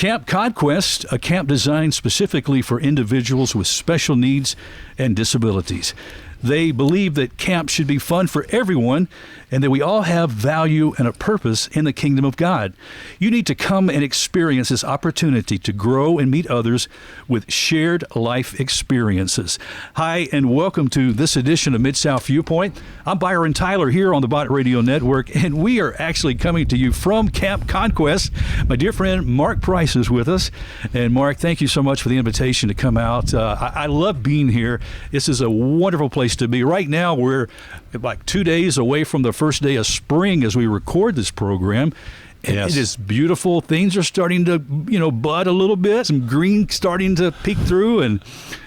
Camp Conquest, a camp designed specifically for individuals with special needs and disabilities. They believe that camp should be fun for everyone and that we all have value and a purpose in the kingdom of God. You need to come and experience this opportunity to grow and meet others with shared life experiences. Hi, and welcome to this edition of Mid-South Viewpoint. I'm Byron Tyler here on the Bot Radio Network, and we are actually coming to you from Camp Conquest. My dear friend Mark Price is with us. And Mark, thank you so much for the invitation to come out. I love being here. This is a wonderful place to be. Right now, we're like 2 days away from the first day of spring as we record this program. And yes. It is beautiful. Things are starting to, bud a little bit. Some green starting to peek through, and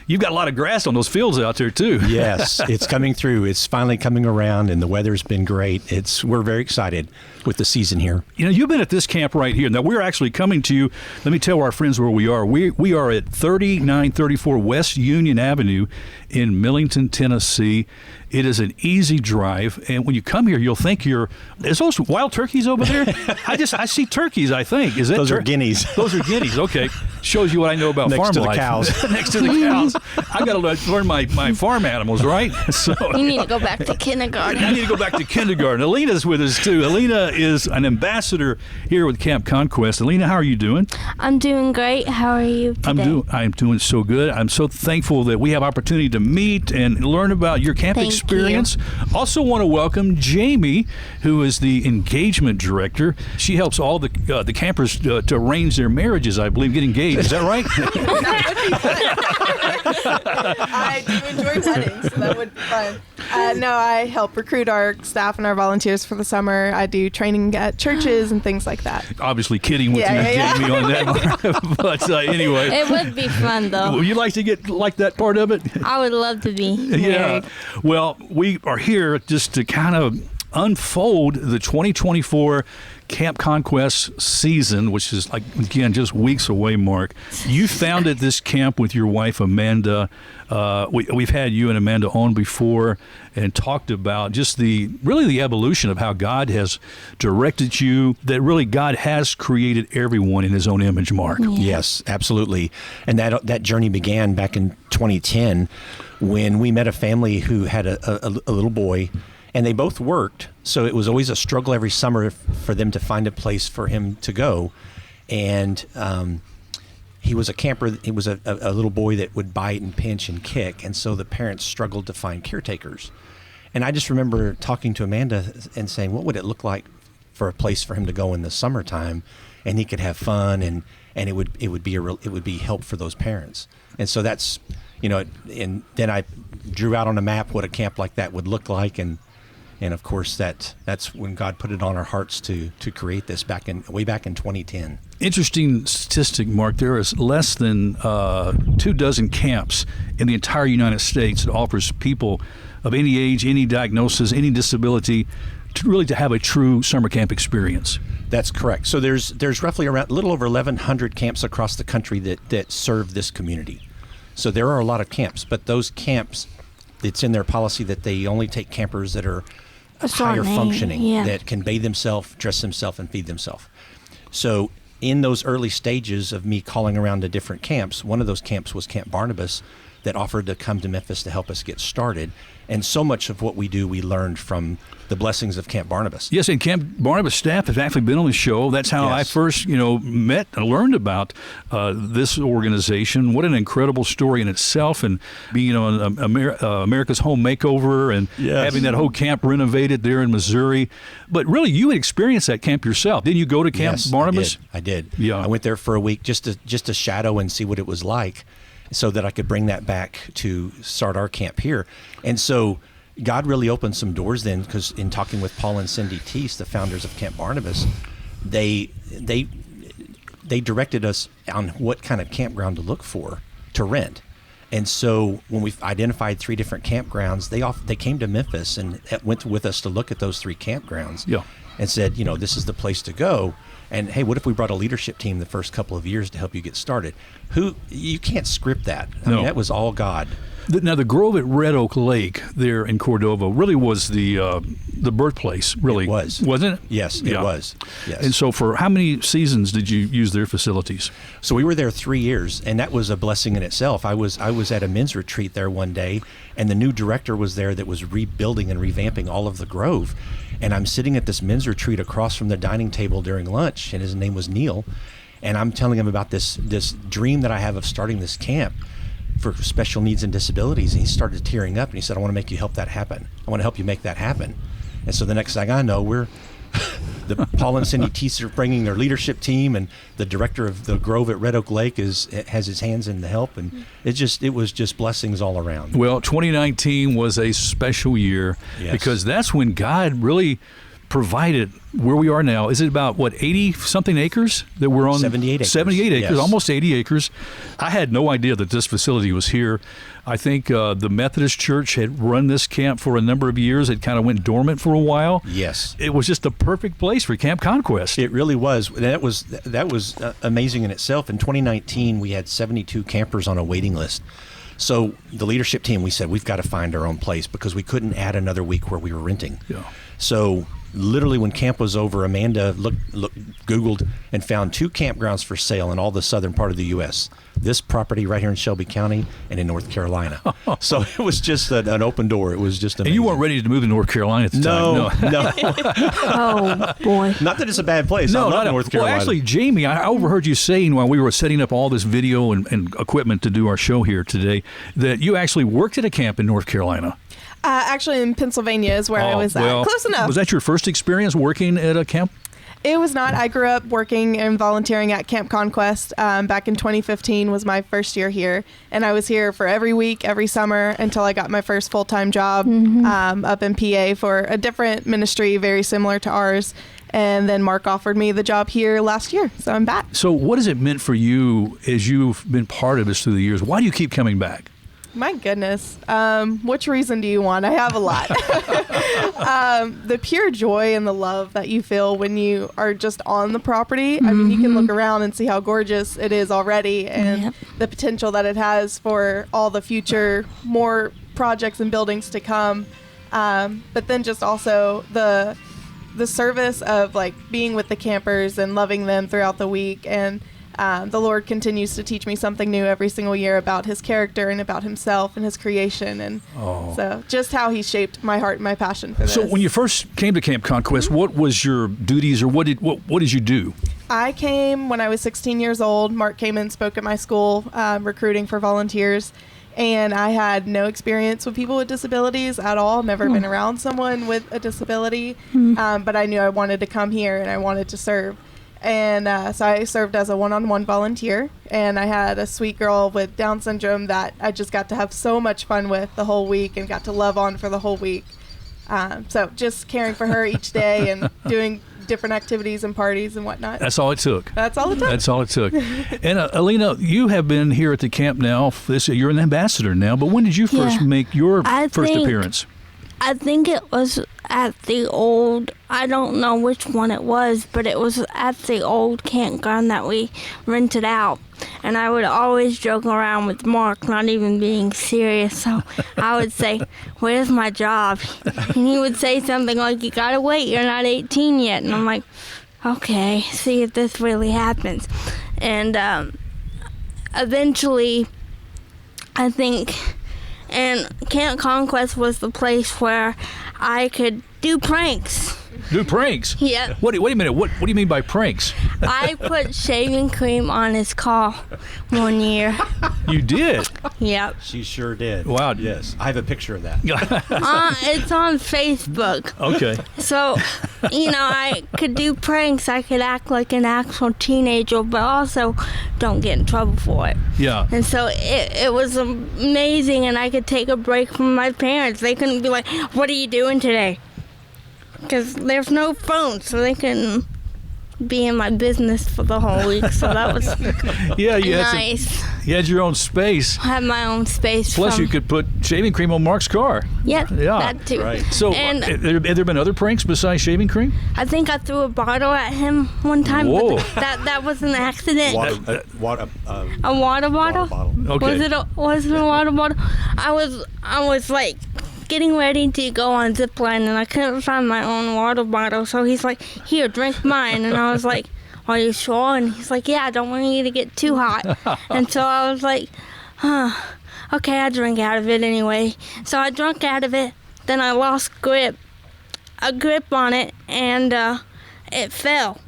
you've got a lot of grass on those fields out there too. Yes, it's coming through. It's finally coming around, and the weather's been great. We're very excited with the season here. You've been at this camp right here. Now, we're actually coming to you. Let me tell our friends where we are. We are at 3934 West Union Avenue in Millington, Tennessee. It is an easy drive, and when you come here, you'll think there's those wild turkeys over there? I see turkeys, I think. Is that Those are guineas. Those are guineas, okay. Shows you what I know about farm life. Next to the cows. I got to learn my farm animals, right? So you need to go back to kindergarten. I need to go back to kindergarten. Alina's with us, too. Alina is an ambassador here with Camp Conquest. Alina, how are you doing? I'm doing great. How are you today? I'm doing so good. I'm so thankful that we have opportunity to meet and learn about your camp experience. Also want to welcome Jamie, who is the engagement director. She helps all the campers to arrange their marriages, I believe, get engaged. Is that right? I do enjoy weddings, so that would be fun. No, I help recruit our staff and our volunteers for the summer. I do training at churches and things like that. Obviously kidding with you, Jamie, on that. But anyway. It would be fun, though. Would you like to get like that part of it? I would love to be married. Yeah. Well, we are here just to kind of unfold the 2024 Camp Conquest season, which is, again, just weeks away, Mark. You founded this camp with your wife, Amanda. We've had you and Amanda on before and talked about just the evolution of how God has directed you, that really God has created everyone in his own image, Mark. Yeah. Yes, absolutely. And that journey began back in 2010 when we met a family who had a little boy, and they both worked, so it was always a struggle every summer for them to find a place for him to go. And he was a camper. He was a little boy that would bite and pinch and kick, and so the parents struggled to find caretakers. And I just remember talking to Amanda and saying, what would it look like for a place for him to go in the summertime, and he could have fun, and it would be help for those parents. And so that's, and then I drew out on a map what a camp like that would look like, and of course that's when God put it on our hearts to create this way back in 2010. Interesting statistic, Mark. There is less than 24 camps in the entire United States that offers people of any age, any diagnosis, any disability to have a true summer camp experience. That's correct. So there's roughly around a little over 1,100 camps across the country that serve this community. So there are a lot of camps, but those camps, it's in their policy that they only take campers that are higher functioning, that can bathe themselves, dress themselves, and feed themselves. So in those early stages of me calling around to different camps, one of those camps was Camp Barnabas, that offered to come to Memphis to help us get started. And so much of what we do, we learned from the blessings of Camp Barnabas. Yes, and Camp Barnabas staff have actually been on the show. That's how I first, met and learned about this organization. What an incredible story in itself, and being on America's Home Makeover and having that whole camp renovated there in Missouri. But really, you experienced that camp yourself. Didn't you go to Camp Barnabas? I did. Yeah. I went there for a week just to shadow and see what it was like, so that I could bring that back to start our camp here. And so God really opened some doors then, because in talking with Paul and Cindy Teese, the founders of Camp Barnabas, they directed us on what kind of campground to look for to rent. And so when we identified 3 different campgrounds, they came to Memphis and went with us to look at those 3 campgrounds and said, this is the place to go. And hey, what if we brought a leadership team the first couple of years to help you get started? You can't script that. I mean, that was all God. Now, the Grove at Red Oak Lake there in Cordova really was the birthplace, really. It was. Wasn't it? Yes, it was. Yes. And so for how many seasons did you use their facilities? So we were there 3 years, and that was a blessing in itself. I was at a men's retreat there one day, and the new director was there that was rebuilding and revamping all of the Grove. And I'm sitting at this men's retreat across from the dining table during lunch, and his name was Neil. And I'm telling him about this dream that I have of starting this camp for special needs and disabilities. And he started tearing up, and he said, I want to make you help that happen. I want to help you make that happen. And so the next thing I know, we're Paul and Cindy Teese are bringing their leadership team, and the director of the Grove at Red Oak Lake has his hands in the help, and it was just blessings all around. Well, 2019 was a special year because that's when God really provided where we are now. Is it about 80-something acres that we're on? 78 acres. 78 acres, yes. Almost 80 acres. I had no idea that this facility was here. I think the Methodist Church had run this camp for a number of years. It kind of went dormant for a while. Yes. It was just the perfect place for Camp Conquest. It really was. That was amazing in itself. In 2019, we had 72 campers on a waiting list. So the leadership team, we said, we've got to find our own place because we couldn't add another week where we were renting. Yeah. So literally when camp was over, Amanda Googled and found 2 campgrounds for sale in all the southern part of the U.S. This property right here in Shelby County and in North Carolina. So it was just an open door. It was just amazing. And you weren't ready to move to North Carolina at the time. No. Oh, boy. Not that it's a bad place. I love North Carolina. Well, actually, Jamie, I overheard you saying while we were setting up all this video and equipment to do our show here today that you actually worked at a camp in North Carolina. Actually, in Pennsylvania is where I was at. Close enough. Was that your first experience working at a camp? It was not. I grew up working and volunteering at Camp Conquest. Back in 2015 was my first year here. And I was here for every week, every summer until I got my first full-time job up in PA for a different ministry, very similar to ours. And then Mark offered me the job here last year. So I'm back. So what has it meant for you as you've been part of this through the years? Why do you keep coming back? My goodness. Which reason do you want? I have a lot. The pure joy and the love that you feel when you are just on the property. I mean, you can look around and see how gorgeous it is already and the potential that it has for all the future, more projects and buildings to come. But then just also the service of like being with the campers and loving them throughout the week. And the Lord continues to teach me something new every single year about his character and about himself and his creation. And so just how he shaped my heart and my passion for this. So when you first came to Camp Conquest, what was your duties or what did you do? I came when I was 16 years old. Mark came and spoke at my school recruiting for volunteers. And I had no experience with people with disabilities at all. Never been around someone with a disability. But I knew I wanted to come here and I wanted to serve. And so I served as a one-on-one volunteer, and I had a sweet girl with Down syndrome that I just got to have so much fun with the whole week and got to love on for the whole week. So just caring for her each day and doing different activities and parties and whatnot. That's all it took. That's all it took. That's all it took. And Allina, you have been here at the camp now. You're an ambassador now, but when did you first make your first appearance? I think it was at the old, I don't know which one it was, but it was at the old campground that we rented out. And I would always joke around with Mark, not even being serious. So I would say, where's my job? And he would say something like, you gotta wait, you're not 18 yet. And I'm like, okay, see if this really happens. And eventually, I think... And Camp Conquest was the place where I could do pranks. Do pranks? Yeah. Wait a minute. What do you mean by pranks? I put shaving cream on his car one year. You did? Yep. She sure did. Wow. Yes. I have a picture of that. It's on Facebook. Okay. So, I could do pranks. I could act like an actual teenager, but also don't get in trouble for it. Yeah. And so it was amazing, and I could take a break from my parents. They couldn't be like, what are you doing today? Because there's no phone, so they couldn't be in my business for the whole week, so that was Yeah, you had nice. you had your own space. I had my own space. Plus, you could put shaving cream on Mark's car. Yeah, Yeah. that too. Right. So, And have there been other pranks besides shaving cream? I think I threw a bottle at him one time. Whoa. But that was an accident. Water, A water bottle? Okay. Was it a water bottle? I was like getting ready to go on Zipline, and I couldn't find my own water bottle, so he's like, "Here, drink mine." And I was like, "Are you sure?" And he's like, "Yeah, I don't want you to get too hot." And so I was like, okay, I drank out of it anyway. So I drank out of it, then I lost a grip on it, and it fell.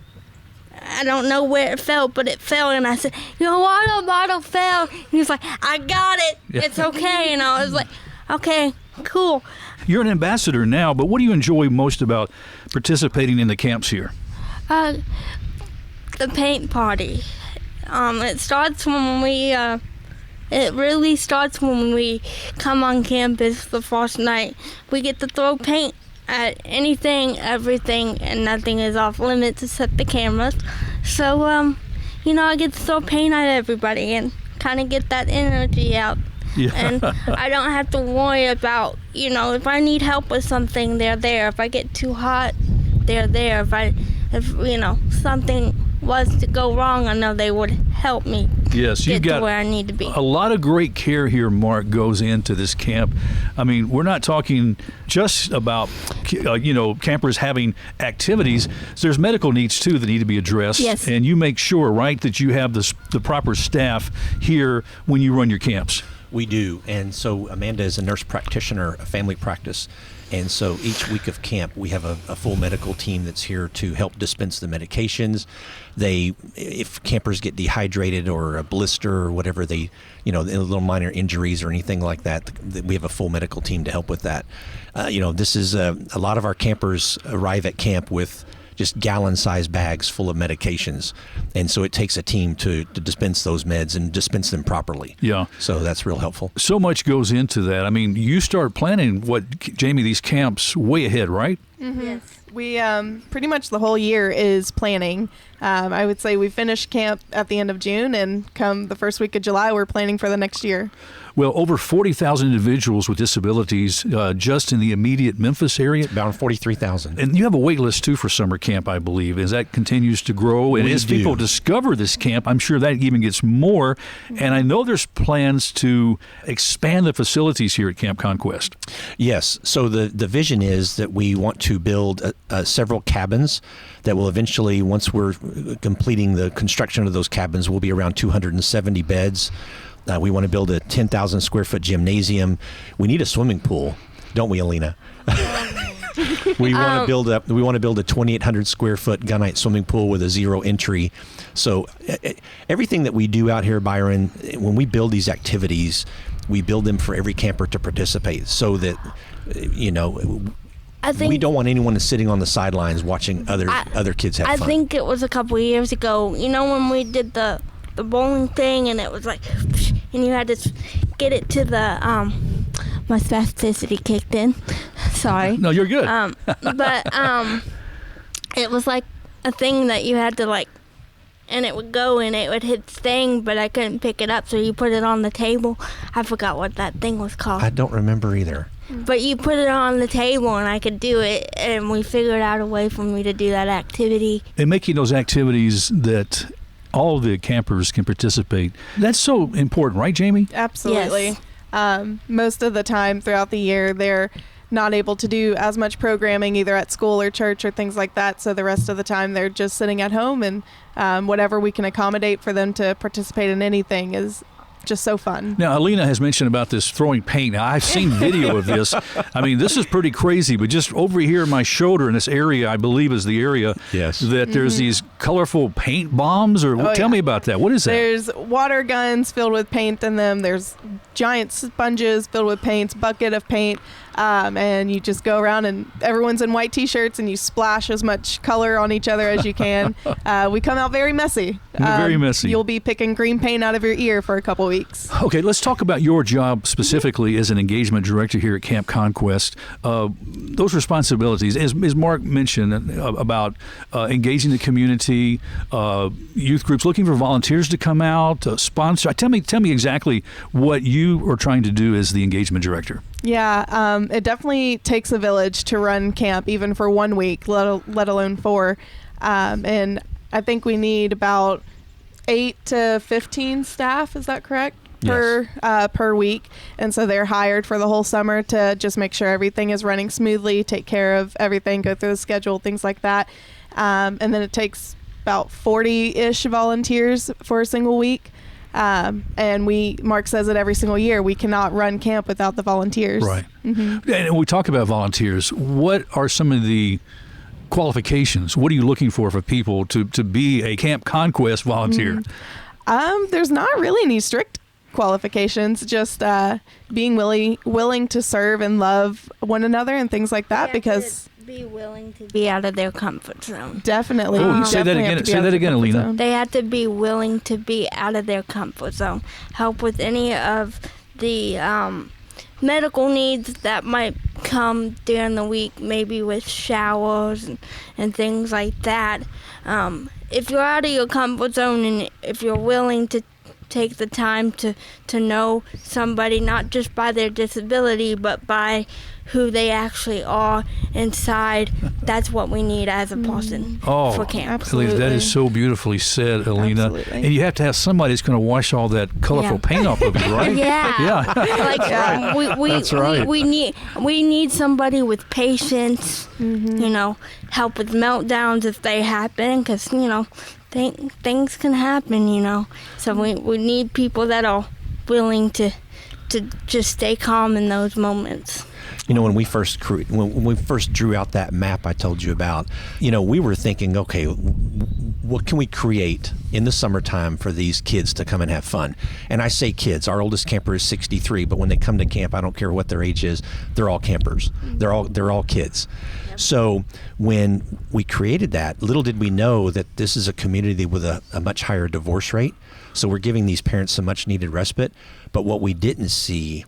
I don't know where it fell, but it fell, and I said, "Your water bottle fell." And he was like, "I got it. It's okay." And I was like, "Okay, cool." You're an ambassador now, but what do you enjoy most about participating in the camps here? The paint party. It starts when we. It really starts when we come on campus the first night. We get to throw paint at anything, everything, and nothing is off limits except the cameras. So, I get to throw paint at everybody and kind of get that energy out. Yeah. And I don't have to worry about, if I need help with something, they're there. If I get too hot, they're there. If something was to go wrong, I know they would help me Yes, get you've got to where I need to be. a lot of great care here, Mark, goes into this camp. I mean, we're not talking just about, campers having activities. There's medical needs, too, that need to be addressed. Yes. And you make sure, right, that you have the proper staff here when you run your camps. We do. And so Amanda is a nurse practitioner, a family practice. And so each week of camp, we have a full medical team that's here to help dispense the medications. If campers get dehydrated or a blister or whatever, little minor injuries or anything like that, we have a full medical team to help with that. This is a lot of our campers arrive at camp with just gallon-sized bags full of medications. And so it takes a team to dispense those meds and dispense them properly. Yeah. So that's real helpful. So much goes into that. I mean, you start planning, Jamie, these camps way ahead, right? Mm-hmm. Yes. We pretty much the whole year is planning. I would say we finish camp at the end of June, and come the first week of July, we're planning for the next year. Well, over 40,000 individuals with disabilities just in the immediate Memphis area. About 43,000. And you have a wait list, too, for summer camp, I believe, as that continues to grow. And We as do. people discover this camp, I'm sure that even gets more. And I know there's plans to expand the facilities here at Camp Conquest. Yes. So the vision is that we want to build several cabins that will eventually, once we're completing the construction of those cabins, will be around 270 beds. We want to build a 10,000 square foot gymnasium. We need a swimming pool, don't we, Allina? We want to build a 2,800 square foot gunite swimming pool with a zero entry. So everything that we do out here, Byron, when we build these activities, we build them for every camper to participate, so that I think we don't want anyone sitting on the sidelines watching other kids have fun. I think it was a couple of years ago, when we did the bowling thing, and it was like, and you had to get it to the my spasticity kicked in. Sorry. No, you're good. But it was like a thing that you had to and it would go and it would hit the thing, but I couldn't pick it up, so you put it on the table. I forgot what that thing was called. I don't remember either. But you put it on the table and I could do it, and we figured out a way for me to do that activity. And making those activities that all the campers can participate, that's so important, right, Jamie? Absolutely. Yes. Most of the time throughout the year, they're not able to do as much programming either at school or church or things like that. So the rest of the time, they're just sitting at home, and whatever we can accommodate for them to participate in anything is just so fun. Now, Allina has mentioned about this throwing paint. Now, I've seen video of this. I mean, this is pretty crazy, but just over here in my shoulder in this area, I believe is the area Yes. that there's these colorful paint bombs, or tell me about that. What is that? There's water guns filled with paint in them. There's giant sponges filled with paint, bucket of paint. And you just go around and everyone's in white t-shirts and you splash as much color on each other as you can. We come out very messy. Very messy. You'll be picking green paint out of your ear for a couple weeks. weeks. Okay, let's talk about your job specifically as an engagement director here at Camp Conquest. Those responsibilities, as Mark mentioned about engaging the community, youth groups looking for volunteers to come out, sponsor. Tell me exactly what you are trying to do as the engagement director. Yeah, it definitely takes a village to run camp, even for 1 week, let alone 4. And I think we need about 8 to 15 staff. Is that correct? Yes. Per week. And so they're hired for the whole summer to just make sure everything is running smoothly, take care of everything, go through the schedule, things like that. And then it takes about 40-ish volunteers for a single week. And Mark says it every single year, we cannot run camp without the volunteers. Right. Mm-hmm. And we talk about volunteers. What are some of the qualifications? What are you looking for people to be a Camp Conquest volunteer? There's not really any strict qualifications, just being willing to serve and love one another and things like that, because be willing to be out of their comfort zone. Definitely. Say that again. Say that again, Allina. They have to be willing to be out of their comfort zone. Help with any of the medical needs that might come during the week, maybe with showers and things like that. If you're out of your comfort zone and if you're willing to take the time to know somebody, not just by their disability, but by who they actually are inside, that's what we need as a person for camp. Absolutely. That is so beautifully said, Allina. Absolutely. And you have to have somebody that's going to wash all that colorful paint off of you, right? Yeah. That's right. We need somebody with patience, help with meltdowns if they happen, because, things can happen, So we need people that are willing to just stay calm in those moments. When we first drew out that map I told you about, we were thinking, okay, what can we create in the summertime for these kids to come and have fun? And I say kids, our oldest camper is 63, but when they come to camp, I don't care what their age is, they're all campers. They're all kids. Yep. So when we created that, little did we know that this is a community with a much higher divorce rate. So we're giving these parents some much needed respite. But what we didn't see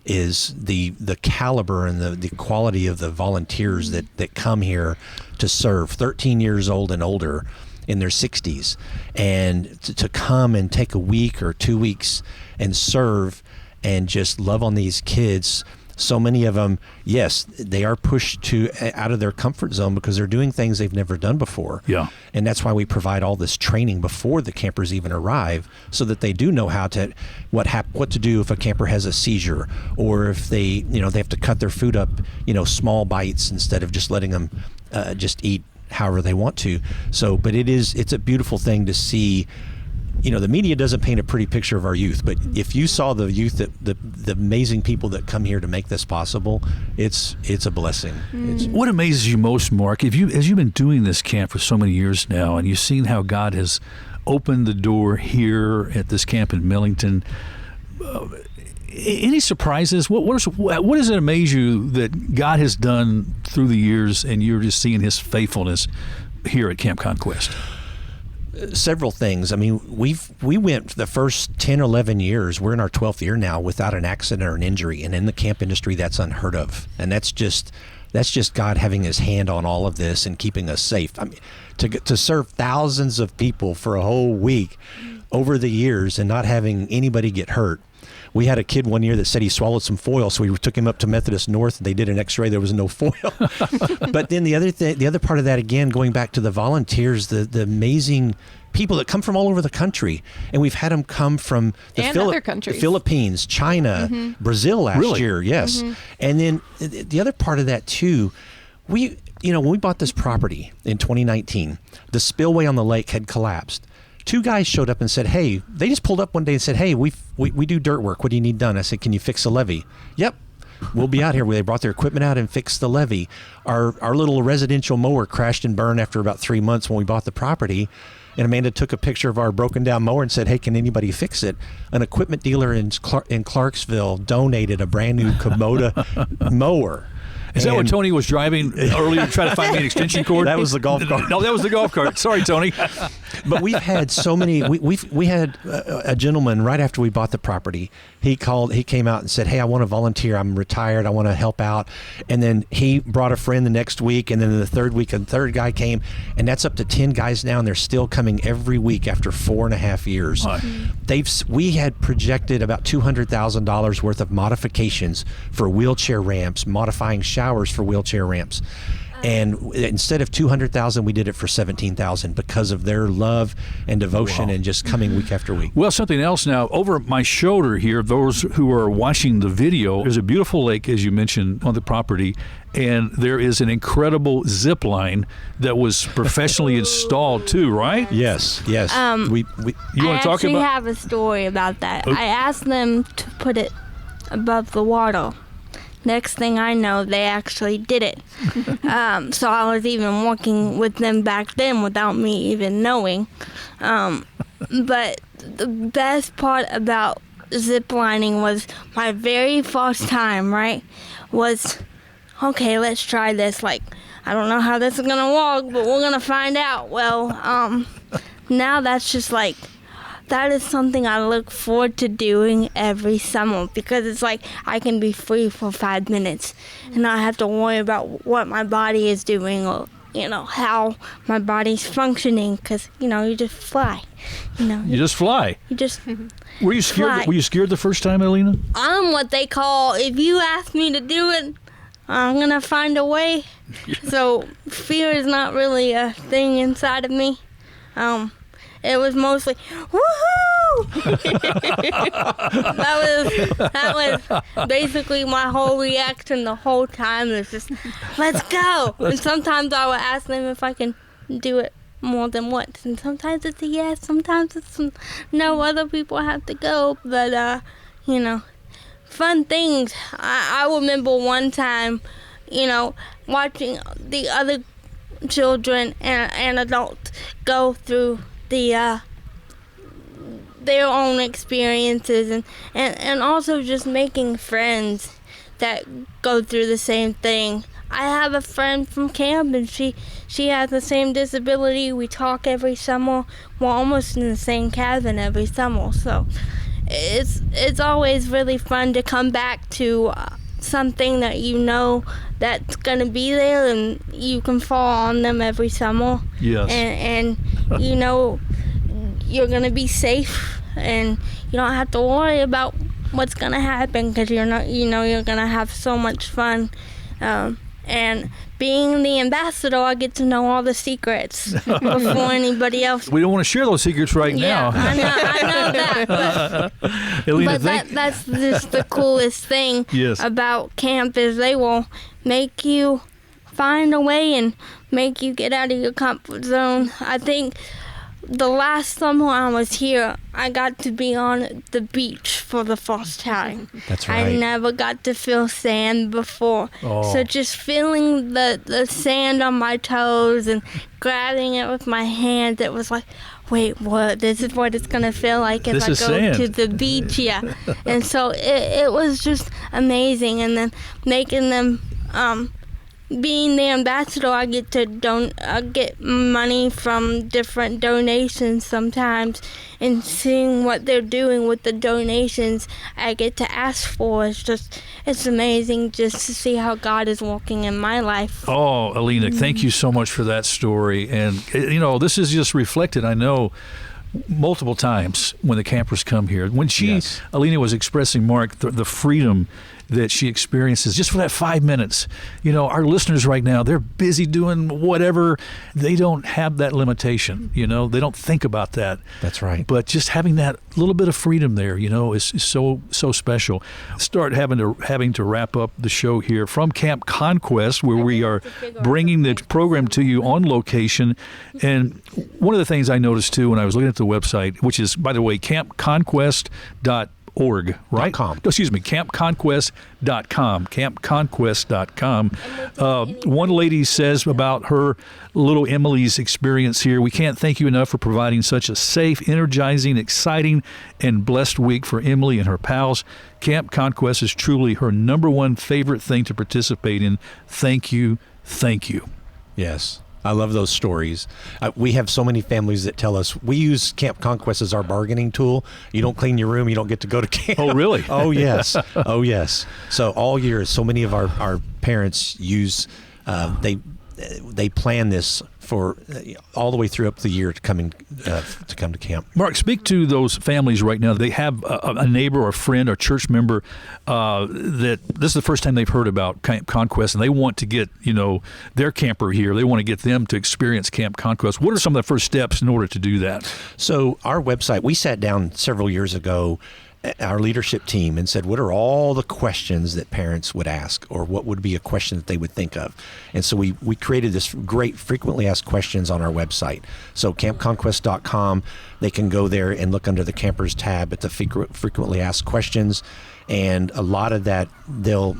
is the caliber and the quality of the volunteers that come here to serve, 13 years old and older in their 60s, and to come and take a week or 2 weeks and serve and just love on these kids. So many of them, yes, they are pushed out of their comfort zone because they're doing things they've never done before. Yeah. And that's why we provide all this training before the campers even arrive, so that they do know what to do if a camper has a seizure, or if they have to cut their food up, small bites instead of just letting them just eat however they want to. So, but it's a beautiful thing to see. The media doesn't paint a pretty picture of our youth, but if you saw the youth, the amazing people that come here to make this possible, it's a blessing. What amazes you most, Mark, as you've been doing this camp for so many years now, and you've seen how God has opened the door here at this camp in Millington, any surprises? What does it amaze you that God has done through the years, and you're just seeing His faithfulness here at Camp Conquest? Several things. I mean, we went the first 10 or 11 years, we're in our 12th year now, without an accident or an injury. And in the camp industry, that's unheard of. And that's just God having His hand on all of this and keeping us safe. I mean, to serve thousands of people for a whole week over the years and not having anybody get hurt. We had a kid one year that said he swallowed some foil, so we took him up to Methodist North, and they did an X-ray. There was no foil. But then the other part of that, again, going back to the volunteers, the amazing people that come from all over the country, and we've had them come from other countries. The Philippines, China, Brazil last year, yes. And then the other part of that too, when we bought this property in 2019, the spillway on the lake had collapsed. 2 guys showed up and said, hey, they just pulled up one day and said, hey, we do dirt work. What do you need done? I said, can you fix a levee? Yep. We'll be out here. They brought their equipment out and fixed the levee. Our little residential mower crashed and burned after about 3 months when we bought the property. And Amanda took a picture of our broken down mower and said, hey, can anybody fix it? An equipment dealer in Clarksville donated a brand new Kubota mower. Is that what Tony was driving earlier to try to find me an extension cord? That was the golf cart. No, that was the golf cart. Sorry, Tony. But we've had so many. We had a gentleman right after we bought the property. He came out and said, "Hey, I want to volunteer. I'm retired. I want to help out." And then he brought a friend the next week, and then the third week, a third guy came, and that's up to 10 guys now, and they're still coming every week after 4.5 years. We had projected about $200,000 worth of modifications for wheelchair ramps, modifying showers for wheelchair ramps. And instead of $200,000, we did it for $17,000 because of their love and devotion and just coming week after week. Well, something else now. Over my shoulder here, those who are watching the video, there's a beautiful lake, as you mentioned, on the property, and there is an incredible zip line that was professionally installed too, right? Yes. You want to talk I actually about? have a story about that. Okay. I asked them to put it above the water. Next thing I know, they actually did it. So I was even working with them back then without me even knowing. But the best part about ziplining was my very first time, right? Was, okay, let's try this. Like, I don't know how this is going to work, but we're going to find out. Well, now that's just like, that is something I look forward to doing every summer because it's like I can be free for 5 minutes and not have to worry about what my body is doing or, how my body's functioning because, you just fly. You just fly. You just Were you scared? fly. Were you scared the first time, Allina? I'm what they call, if you ask me to do it, I'm going to find a way. So fear is not really a thing inside of me. It was mostly, woohoo! that was basically my whole reaction the whole time. It was just, let's go! And sometimes I would ask them if I can do it more than once. And sometimes it's a yes, sometimes it's no, other people have to go. But, fun things. I remember one time, watching the other children and adults go through their own experiences and also just making friends that go through the same thing. I have a friend from camp and she has the same disability. We talk every summer. We're almost in the same cabin every summer. So it's always really fun to come back to something that that's going to be there and you can fall on them every summer. Yes. And you're going to be safe and you don't have to worry about what's going to happen because you're going to have so much fun. And being the ambassador, I get to know all the secrets before anybody else. We don't want to share those secrets right Yeah, now. I know that. Allina, But that's just the coolest thing Yes. about camp is they will make you find a way and make you get out of your comfort zone. I think the last summer I was here, I got to be on the beach for the first time. That's right. I never got to feel sand before. Oh. So just feeling the sand on my toes and grabbing it with my hands, it was like, wait, what? This is what it's going to feel like if This I is go sand. to the beach. Yeah. And so it was just amazing. And then making them... being the ambassador, I get to get money from different donations sometimes, and seeing what they're doing with the donations I get to ask for it's amazing just to see how God is working in my life. Oh, Allina, thank you so much for that story. And, this is just reflected, I know, multiple times when the campers come here. When Yes. Allina was expressing, Mark, the freedom that she experiences just for that 5 minutes. Our listeners right now, they're busy doing whatever. They don't have that limitation. They don't think about that. That's right. But just having that little bit of freedom there, is so special. Start having to wrap up the show here from Camp Conquest, where we are bringing the program to you on location. And one of the things I noticed too when I was looking at the website, which is, by the way, campconquest.org. .org, right? .com. Excuse me, campconquest.com, campconquest.com. One lady says about her little Emily's experience here, we can't thank you enough for providing such a safe, energizing, exciting, and blessed week for Emily and her pals. Camp Conquest is truly her number one favorite thing to participate in. Thank you. Thank you. Yes. I love those stories. We have so many families that tell us we use Camp Conquest as our bargaining tool. You don't clean your room, you don't get to go to camp. Oh, really? Oh, yes. Oh, yes. So all year, so many of our parents use, they plan this for all the way through up the year to come to camp. Mark, speak to those families right now. They have a neighbor or a friend or church member that this is the first time they've heard about Camp Conquest, and they want to get their camper here. They want to get them to experience Camp Conquest. What are some of the first steps in order to do that? So our website, we sat down several years ago, our leadership team, and said, what are all the questions that parents would ask, or what would be a question that they would think of? And so we created this great frequently asked questions on our website. So campconquest.com, they can go there and look under the campers tab at the frequently asked questions. And a lot of that, they'll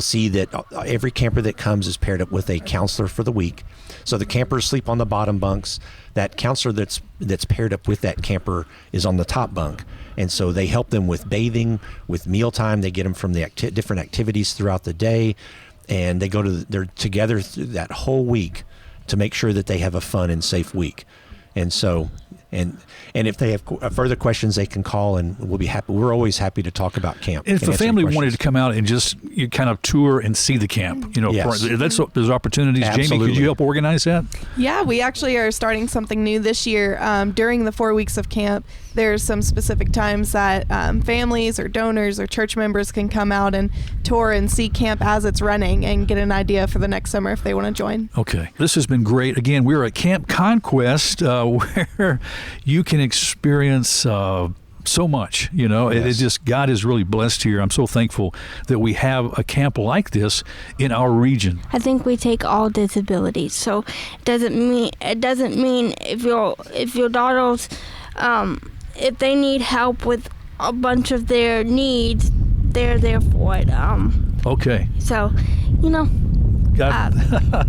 see that every camper that comes is paired up with a counselor for the week. So the campers sleep on the bottom bunks. That counselor that's paired up with that camper is on the top bunk. And so they help them with bathing, with mealtime. They get them from the different activities throughout the day, and they're together through that whole week to make sure that they have a fun and safe week. And so, and if they have further questions, they can call, and we'll be happy. We're always happy to talk about camp. And if the family wanted to come out and just kind of tour and see the camp, Yes. there's opportunities. Absolutely. Jamie, could you help organize that? Yeah, we actually are starting something new this year. During the 4 weeks of camp, there's some specific times that families or donors or church members can come out and tour and see camp as it's running and get an idea for the next summer if they want to join. Okay. This has been great. Again, we're at Camp Conquest where you can experience so much, Yes. It just, God is really blessed here. I'm so thankful that we have a camp like this in our region. I think we take all disabilities, so it doesn't mean if your daughters if they need help with a bunch of their needs, they're there for it. Okay. So, God.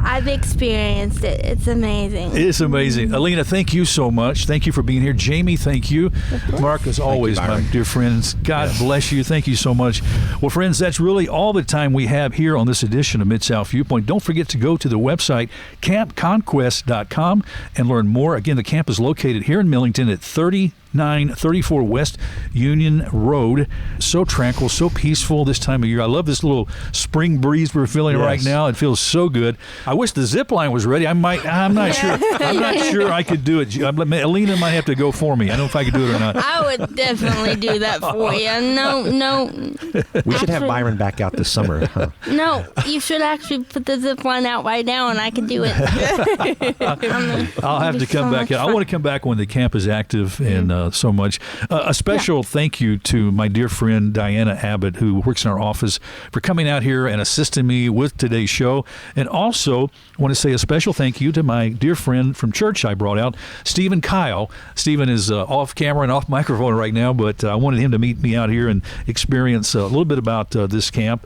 I've experienced it. It's amazing. It's amazing. Allina, thank you so much. Thank you for being here. Jamie, thank you. Mark, as always, my dear friends, God bless you. Thank you so much. Well, friends, that's really all the time we have here on this edition of Mid-South Viewpoint. Don't forget to go to the website, campconquest.com, and learn more. Again, the camp is located here in Millington at 3934 West Union Road. So tranquil, so peaceful this time of year. I love this little spring breeze we're feeling right now. It feels so good. I wish the Zipline was ready. I'm not sure. I'm not sure I could do it. Allina might have to go for me. I don't know if I could do it or not. I would definitely do that for you. No. We should have Byron back out this summer. Huh? No, you should actually put the zip line out right now, and I can do it. I'll have to come back. I want to come back when the camp is active and so much. A special thank you to my dear friend Diana Abbott, who works in our office, for coming out here and assisting me with today's show. And also want to say a special thank you to my dear friend from church I brought out, Stephen Kyle. Stephen is off camera and off microphone right now, but I wanted him to meet me out here and experience a little bit about this camp.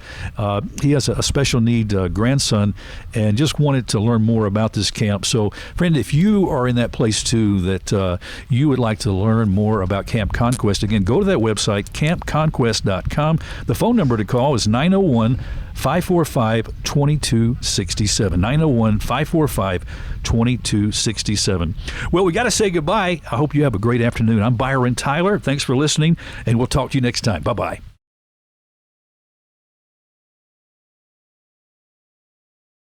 He has a special need grandson and just wanted to learn more about this camp. So, friend, if you are in that place too, that you would like to learn more about Camp Conquest, again, go to that website, campconquest.com. The phone number to call is 901-545-2267. 901-545-2267. Well, we got to say goodbye. I hope you have a great afternoon. I'm Byron Tyler. Thanks for listening, and we'll talk to you next time. Bye-bye.